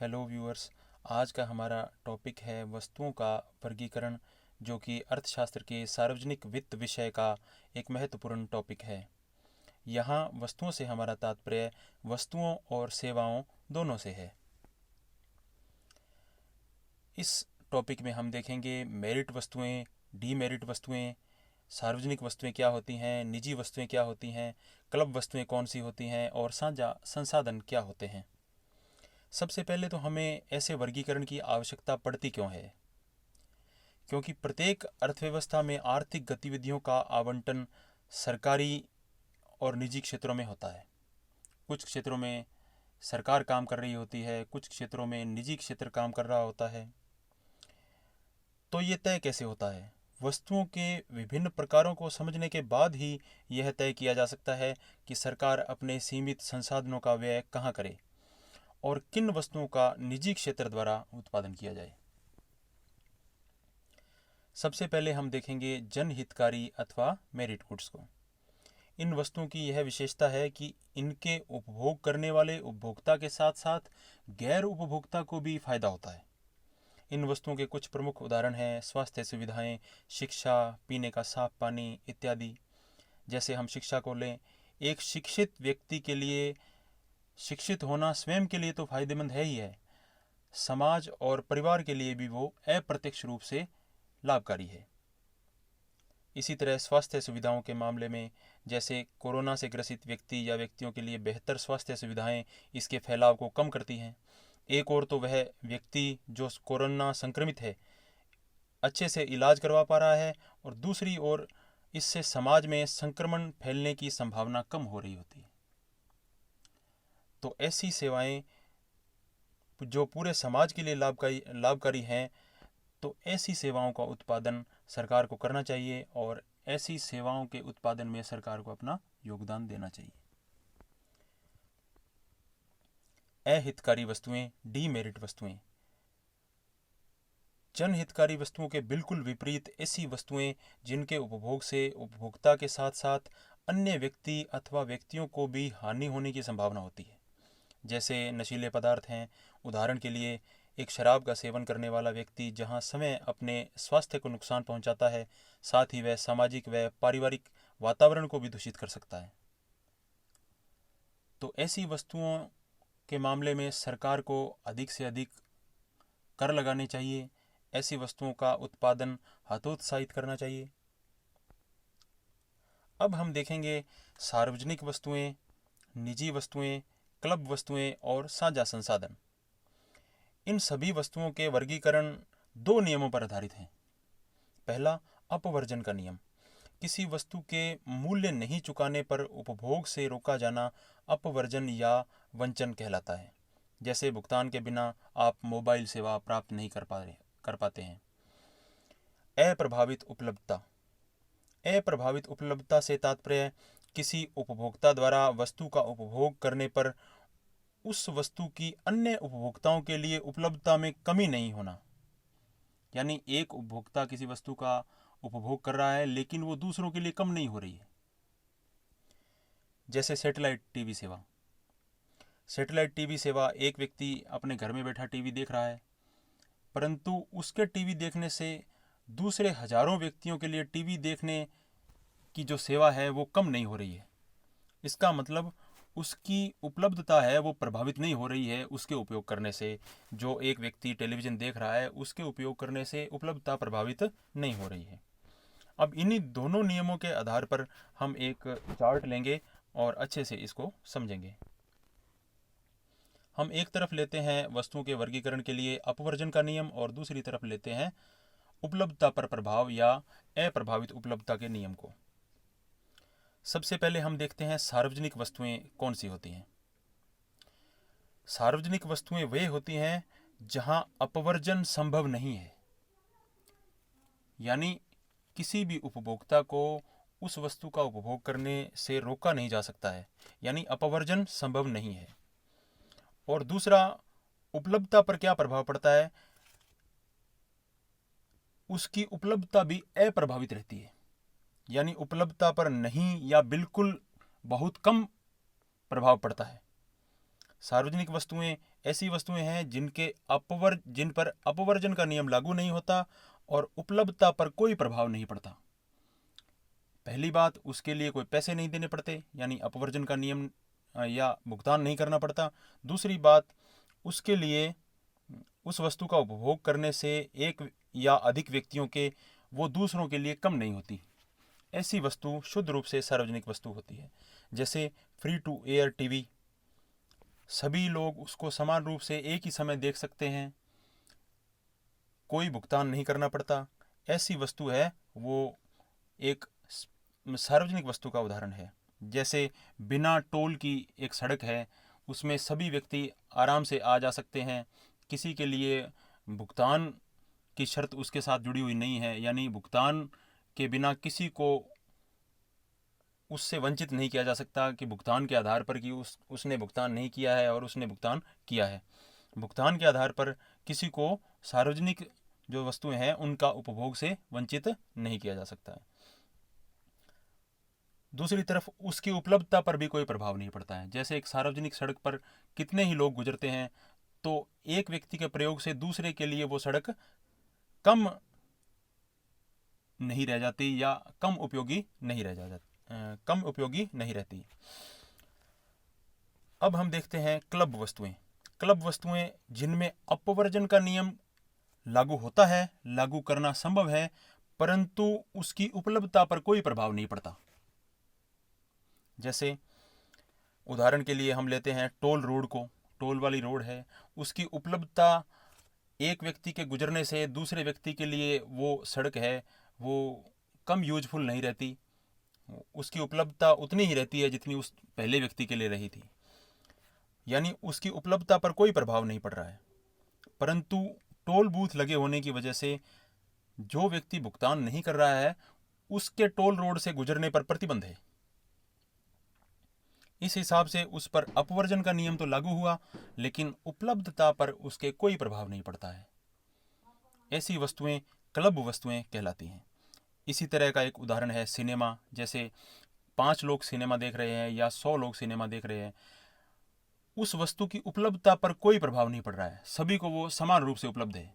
Hello viewers. आज का हमारा टॉपिक है वस्तुओं का वर्गीकरण, जो कि अर्थशास्त्र के सार्वजनिक वित्त विषय का एक महत्वपूर्ण टॉपिक है। यहाँ वस्तुओं से हमारा तात्पर्य वस्तुओं और सेवाओं दोनों से है। इस टॉपिक में हम देखेंगे मेरिट वस्तुएं, डीमेरिट वस्तुएं, सार्वजनिक वस्तुएं क्या होती हैं, निजी वस्तुएं क्या होती हैं, क्लब वस्तुएं कौन सी होती हैं और साझा संसाधन क्या होते हैं। सबसे पहले तो हमें ऐसे वर्गीकरण की आवश्यकता पड़ती क्यों है? क्योंकि प्रत्येक अर्थव्यवस्था में आर्थिक गतिविधियों का आवंटन सरकारी और निजी क्षेत्रों में होता है। कुछ क्षेत्रों में सरकार काम कर रही होती है, कुछ क्षेत्रों में निजी क्षेत्र काम कर रहा होता है। तो ये तय कैसे होता है? वस्तुओं के विभिन्न प्रकारों को समझने के बाद ही यह तय किया जा सकता है कि सरकार अपने सीमित संसाधनों का व्यय कहाँ करे और किन वस्तुओं का निजी क्षेत्र द्वारा उत्पादन किया जाए। सबसे पहले हम देखेंगे जनहितकारी अथवा मेरिट गुड्स को। इन वस्तुओं की यह विशेषता है कि इनके उपभोग करने वाले उपभोक्ता के साथ साथ गैर उपभोक्ता को भी फायदा होता है। इन वस्तुओं के कुछ प्रमुख उदाहरण हैं स्वास्थ्य सुविधाएं, शिक्षा, पीने का साफ पानी इत्यादि। जैसे हम शिक्षा को लें, एक शिक्षित व्यक्ति के लिए शिक्षित होना स्वयं के लिए तो फायदेमंद है ही है, समाज और परिवार के लिए भी वो अप्रत्यक्ष रूप से लाभकारी है। इसी तरह स्वास्थ्य सुविधाओं के मामले में, जैसे कोरोना से ग्रसित व्यक्ति या व्यक्तियों के लिए बेहतर स्वास्थ्य सुविधाएं इसके फैलाव को कम करती हैं। एक और तो वह व्यक्ति जो कोरोना संक्रमित है अच्छे से इलाज करवा पा रहा है, और दूसरी ओर इससे समाज में संक्रमण फैलने की संभावना कम हो रही होती है। तो ऐसी सेवाएं जो पूरे समाज के लिए लाभकारी हैं, तो ऐसी सेवाओं का उत्पादन सरकार को करना चाहिए और ऐसी सेवाओं के उत्पादन में सरकार को अपना योगदान देना चाहिए। अहितकारी वस्तुएं, डीमेरिट वस्तुएं। जनहितकारी वस्तुओं के बिल्कुल विपरीत ऐसी वस्तुएं जिनके उपभोग से उपभोक्ता के साथ साथ अन्य व्यक्ति अथवा व्यक्तियों को भी हानि होने की संभावना होती है। जैसे नशीले पदार्थ हैं। उदाहरण के लिए, एक शराब का सेवन करने वाला व्यक्ति जहां समय अपने स्वास्थ्य को नुकसान पहुंचाता है, साथ ही वह सामाजिक व पारिवारिक वातावरण को भी दूषित कर सकता है। तो ऐसी वस्तुओं के मामले में सरकार को अधिक से अधिक कर लगाने चाहिए, ऐसी वस्तुओं का उत्पादन हतोत्साहित करना चाहिए। अब हम देखेंगे सार्वजनिक वस्तुएं, निजी वस्तुएं, क्लब वस्तुएं और साझा संसाधन। इन सभी वस्तुओं के वर्गीकरण दो नियमों पर आधारित हैं। पहला, अपवर्जन का नियम। किसी वस्तु के मूल्य नहीं चुकाने पर उपभोग से रोका जाना अपवर्जन या वंचन कहलाता है। जैसे भुगतान के बिना आप मोबाइल सेवा प्राप्त नहीं कर पाते हैं। अप्रभावित उपलब्धता। अप्रभावित उपलब्धता से तात्पर्य किसी उपभोक्ता द्वारा वस्तु का उपभोग करने पर उस वस्तु की अन्य उपभोक्ताओं के लिए उपलब्धता में कमी नहीं होना। यानी एक उपभोक्ता किसी वस्तु का उपभोग कर रहा है लेकिन वो दूसरों के लिए कम नहीं हो रही है। जैसे सैटेलाइट टीवी सेवा। सैटेलाइट टीवी सेवा, एक व्यक्ति अपने घर में बैठा टीवी देख रहा है, परंतु उसके टीवी देखने से दूसरे हजारों व्यक्तियों के लिए टीवी देखने की जो सेवा है वो कम नहीं हो रही है। इसका मतलब उसकी उपलब्धता है वो प्रभावित नहीं हो रही है उसके उपयोग करने से। जो एक व्यक्ति टेलीविज़न देख रहा है उसके उपयोग करने से उपलब्धता प्रभावित नहीं हो रही है। अब इन्हीं दोनों नियमों के आधार पर हम एक चार्ट लेंगे और अच्छे से इसको समझेंगे। हम एक तरफ लेते हैं वस्तुओं के वर्गीकरण के लिए अपवर्जन का नियम और दूसरी तरफ लेते हैं उपलब्धता पर प्रभाव या अप्रभावित उपलब्धता के नियम को। सबसे पहले हम देखते हैं सार्वजनिक वस्तुएं कौन सी होती हैं। सार्वजनिक वस्तुएं वे होती हैं जहां अपवर्जन संभव नहीं है, यानी किसी भी उपभोक्ता को उस वस्तु का उपभोग करने से रोका नहीं जा सकता है, यानी अपवर्जन संभव नहीं है। और दूसरा, उपलब्धता पर क्या प्रभाव पड़ता है, उसकी उपलब्धता भी अप्रभावित रहती है, यानी उपलब्धता पर नहीं या बिल्कुल बहुत कम प्रभाव पड़ता है। सार्वजनिक वस्तुएं ऐसी वस्तुएं हैं जिन पर अपवर्जन का नियम लागू नहीं होता और उपलब्धता पर कोई प्रभाव नहीं पड़ता। पहली बात, उसके लिए कोई पैसे नहीं देने पड़ते, यानी अपवर्जन का नियम या भुगतान नहीं करना पड़ता। दूसरी बात, उसके लिए उस वस्तु का उपभोग करने से एक या अधिक व्यक्तियों के वो दूसरों के लिए कम नहीं होती। ऐसी वस्तु शुद्ध रूप से सार्वजनिक वस्तु होती है। जैसे फ्री टू एयर टीवी, सभी लोग उसको समान रूप से एक ही समय देख सकते हैं, कोई भुगतान नहीं करना पड़ता। ऐसी वस्तु है वो एक सार्वजनिक वस्तु का उदाहरण है। जैसे बिना टोल की एक सड़क है, उसमें सभी व्यक्ति आराम से आ जा सकते हैं, किसी के लिए भुगतान की शर्त उसके साथ जुड़ी हुई नहीं है, यानी भुगतान के बिना किसी को उससे वंचित नहीं किया जा सकता कि भुगतान के आधार पर कि उसने भुगतान नहीं किया है और उसने भुगतान किया है। भुगतान के आधार पर किसी को सार्वजनिक जो वस्तुएं हैं उनका उपभोग से वंचित नहीं किया जा सकता है। दूसरी तरफ उसकी उपलब्धता पर भी कोई प्रभाव नहीं पड़ता है। जैसे एक सार्वजनिक सड़क पर कितने ही लोग गुजरते हैं, तो एक व्यक्ति के प्रयोग से दूसरे के लिए वो सड़क कम नहीं रह जाती या कम उपयोगी नहीं रहती। अब हम देखते हैं क्लब वस्तुएं। क्लब वस्तुएं जिनमें अपवर्जन का नियम लागू होता है, लागू करना संभव है, परंतु उसकी उपलब्धता पर कोई प्रभाव नहीं पड़ता। जैसे उदाहरण के लिए हम लेते हैं टोल रोड को। टोल वाली रोड है, उसकी उपलब्धता एक व्यक्ति के गुजरने से दूसरे व्यक्ति के लिए वो सड़क है वो कम यूजफुल नहीं रहती, उसकी उपलब्धता उतनी ही रहती है जितनी उस पहले व्यक्ति के लिए रही थी, यानी उसकी उपलब्धता पर कोई प्रभाव नहीं पड़ रहा है। परंतु टोल बूथ लगे होने की वजह से जो व्यक्ति भुगतान नहीं कर रहा है उसके टोल रोड से गुजरने पर प्रतिबंध है। इस हिसाब से उस पर अपवर्जन का नियम तो लागू हुआ, लेकिन उपलब्धता पर उसके कोई प्रभाव नहीं पड़ता है। ऐसी वस्तुएं क्लब वस्तुएं कहलाती हैं। इसी तरह का एक उदाहरण है सिनेमा। जैसे 5 लोग सिनेमा देख रहे हैं या 100 लोग सिनेमा देख रहे हैं, उस वस्तु की उपलब्धता पर कोई प्रभाव नहीं पड़ रहा है, सभी को वो समान रूप से उपलब्ध है,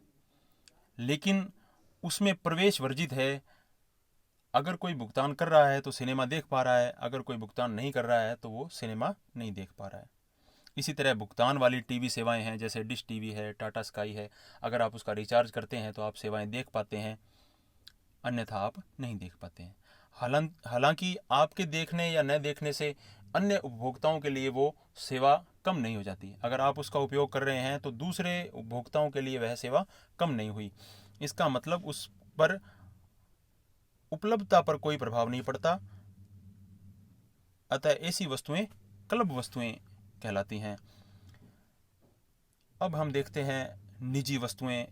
लेकिन उसमें प्रवेश वर्जित है। अगर कोई भुगतान कर रहा है तो सिनेमा देख पा रहा है, अगर कोई भुगतान नहीं कर रहा है तो वो सिनेमा नहीं देख पा रहा है। इसी तरह भुगतान वाली टीवी सेवाएं हैं, जैसे डिश टीवी है, टाटा स्काई है। अगर आप उसका रिचार्ज करते हैं तो आप सेवाएं देख पाते हैं, अन्यथा आप नहीं देख पाते हैं। हालांकि आपके देखने या न देखने से अन्य उपभोक्ताओं के लिए वो सेवा कम नहीं हो जाती। अगर आप उसका उपयोग कर रहे हैं तो दूसरे उपभोक्ताओं के लिए वह सेवा कम नहीं हुई। इसका मतलब उस पर उपलब्धता पर कोई प्रभाव नहीं पड़ता। अतः ऐसी वस्तुएं क्लब वस्तुएं कहलाती हैं। अब हम देखते हैं निजी वस्तुएं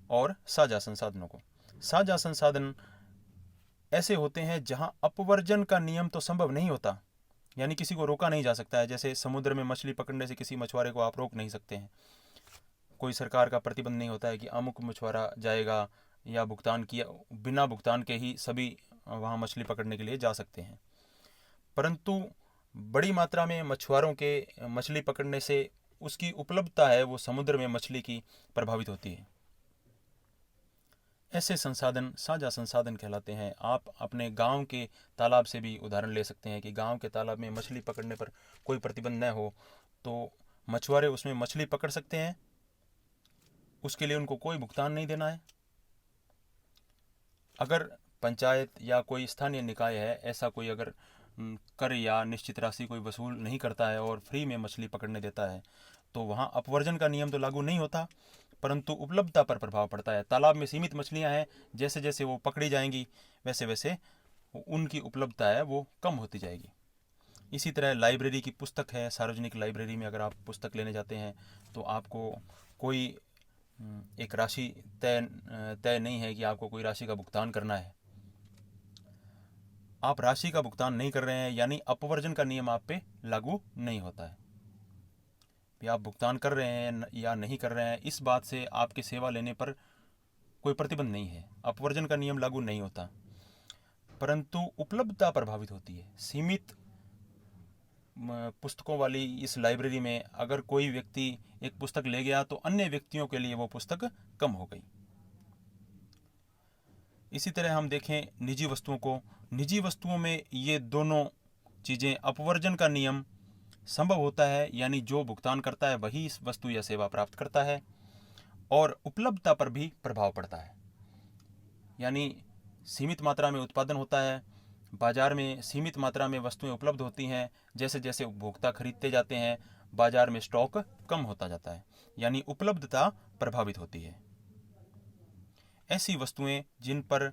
और साझा संसाधनों को। साझा संसाधन ऐसे होते हैं जहां अपवर्जन का नियम तो संभव नहीं होता, यानी किसी को रोका नहीं जा सकता है। जैसे समुद्र में मछली पकड़ने से किसी मछुआरे को आप रोक नहीं सकते हैं। कोई सरकार का प्रतिबंध नहीं होता है कि अमुक मछुआरा जाएगा या भुगतान किया, बिना भुगतान के ही सभी वहाँ मछली पकड़ने के लिए जा सकते हैं। परंतु बड़ी मात्रा में मछुआरों के मछली पकड़ने से उसकी उपलब्धता है वो समुद्र में मछली की प्रभावित होती है। ऐसे संसाधन साझा संसाधन कहलाते हैं। आप अपने गांव के तालाब से भी उदाहरण ले सकते हैं कि गांव के तालाब में मछली पकड़ने पर कोई प्रतिबंध न हो तो मछुआरे उसमें मछली पकड़ सकते हैं, उसके लिए उनको कोई भुगतान नहीं देना है। अगर पंचायत या कोई स्थानीय निकाय है, ऐसा कोई अगर कर या निश्चित राशि कोई वसूल नहीं करता है और फ्री में मछली पकड़ने देता है, तो वहाँ अपवर्जन का नियम तो लागू नहीं होता, परंतु उपलब्धता पर प्रभाव पड़ता है। तालाब में सीमित मछलियाँ हैं, जैसे जैसे वो पकड़ी जाएंगी वैसे वैसे उनकी उपलब्धता है वो कम होती जाएगी। इसी तरह लाइब्रेरी की पुस्तक है। सार्वजनिक लाइब्रेरी में अगर आप पुस्तक लेने जाते हैं तो आपको कोई एक राशि तय नहीं है कि आपको कोई राशि का भुगतान करना है। आप राशि का भुगतान नहीं कर रहे हैं, यानी अपवर्जन का नियम आप पे लागू नहीं होता है। कि आप भुगतान कर रहे हैं या नहीं कर रहे हैं, इस बात से आपकी सेवा लेने पर कोई प्रतिबंध नहीं है, अपवर्जन का नियम लागू नहीं होता, परंतु उपलब्धता प्रभावित होती है। सीमित पुस्तकों वाली इस लाइब्रेरी में अगर कोई व्यक्ति एक पुस्तक ले गया तो अन्य व्यक्तियों के लिए वो पुस्तक कम हो गई। इसी तरह हम देखें निजी वस्तुओं को। निजी वस्तुओं में ये दोनों चीज़ें, अपवर्जन का नियम संभव होता है, यानी जो भुगतान करता है वही इस वस्तु या सेवा प्राप्त करता है, और उपलब्धता पर भी प्रभाव पड़ता है, यानी सीमित मात्रा में उत्पादन होता है, बाजार में सीमित मात्रा में वस्तुएं उपलब्ध होती हैं, जैसे जैसे उपभोक्ता खरीदते जाते हैं बाजार में स्टॉक कम होता जाता है, यानी उपलब्धता प्रभावित होती है। ऐसी वस्तुएं जिन पर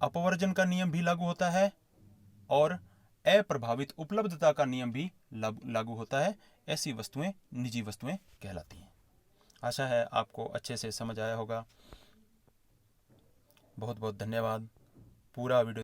अपवर्जन का नियम भी लागू होता है और अप्रभावित उपलब्धता का नियम भी लागू होता है, ऐसी वस्तुएं निजी वस्तुएं कहलाती हैं। आशा है आपको अच्छे से समझ आया होगा। बहुत बहुत धन्यवाद। पूरा वीडियो